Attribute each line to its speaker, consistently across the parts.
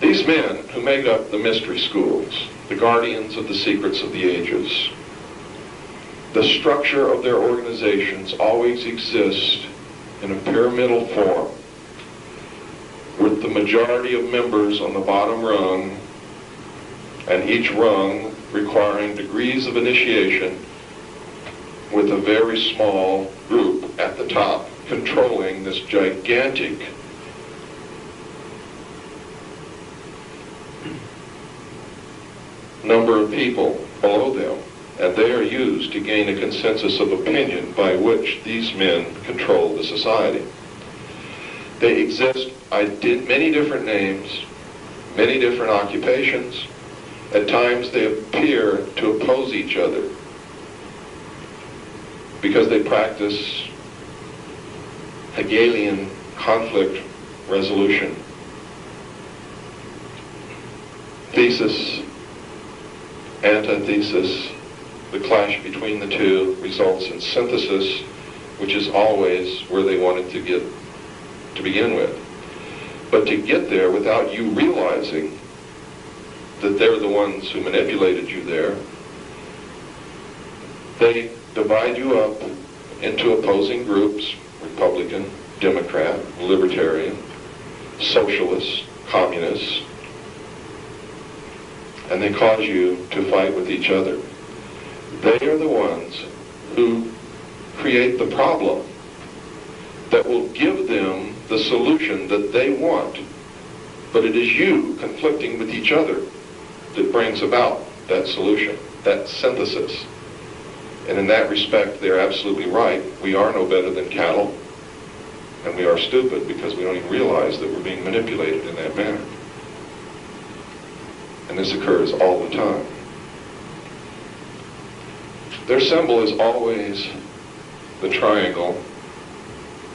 Speaker 1: These men who make up the mystery schools, the guardians of the secrets of the ages, the structure of their organizations always exist in a pyramidal form, with the majority of members on the bottom rung, and each rung requiring degrees of initiation, with a very small group at the top controlling this gigantic number of people below them, and they are used to gain a consensus of opinion by which these men control the society. They exist in many different names, many different occupations. At times they appear to oppose each other because they practice Hegelian conflict resolution. Thesis, antithesis, the clash between the two results in synthesis, which is always where they wanted to get to begin with. But to get there without you realizing that they're the ones who manipulated you there, they divide you up into opposing groups: Republican, Democrat, Libertarian, Socialist, Communist, and they cause you to fight with each other. They are the ones who create the problem that will give them the solution that they want. But it is you conflicting with each other that brings about that solution, that synthesis. And in that respect, they're absolutely right. We are no better than cattle, and we are stupid because we don't even realize that we're being manipulated in that manner. And this occurs all the time. Their symbol is always the triangle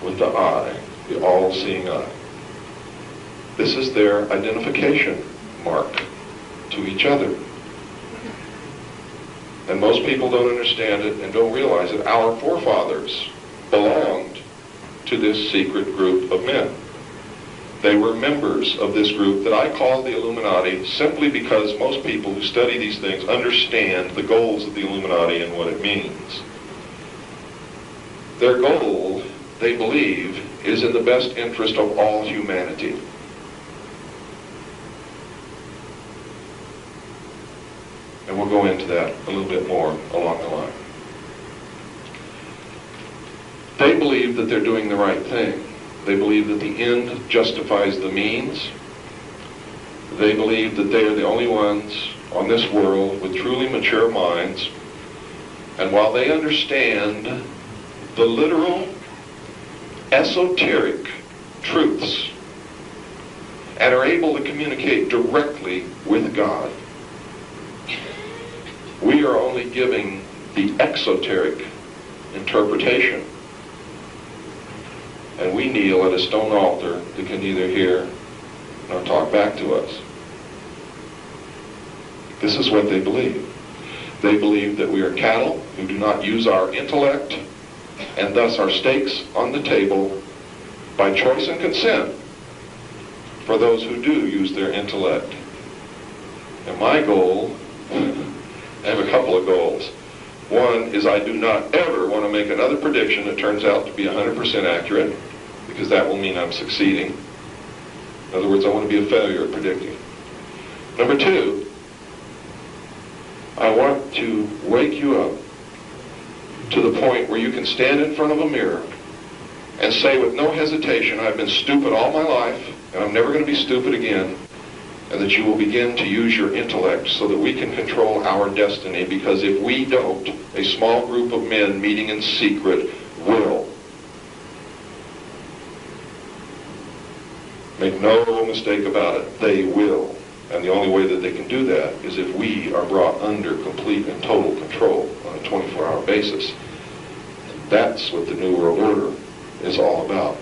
Speaker 1: with the eye, the all-seeing eye. This is their identification mark to each other. And most people don't understand it and don't realize that our forefathers belonged to this secret group of men. They were members of this group that I call the Illuminati, simply because most people who study these things understand the goals of the Illuminati and what it means. Their goal, they believe, is in the best interest of all humanity. And we'll go into that a little bit more along the line. They believe that they're doing the right thing. They believe that the end justifies the means. They believe that they are the only ones on this world with truly mature minds. And while they understand the literal, esoteric truths and are able to communicate directly with God, we are only giving the exoteric interpretation. And we kneel at a stone altar that can neither hear nor talk back to us. This is what they believe. They believe that we are cattle who do not use our intellect, and thus our stakes on the table by choice and consent for those who do use their intellect. And my goal, I have a couple of goals. One is I do not ever want to make another prediction that turns out to be 100% accurate, because that will mean I'm succeeding. In other words, I want to be a failure at predicting. Number two, I want to wake you up to the point where you can stand in front of a mirror and say with no hesitation, I've been stupid all my life, and I'm never going to be stupid again, and that you will begin to use your intellect so that we can control our destiny, because if we don't, a small group of men meeting in secret will. Make no mistake about it, they will. And the only way that they can do that is if we are brought under complete and total control on a 24-hour basis. That's what the New World Order is all about.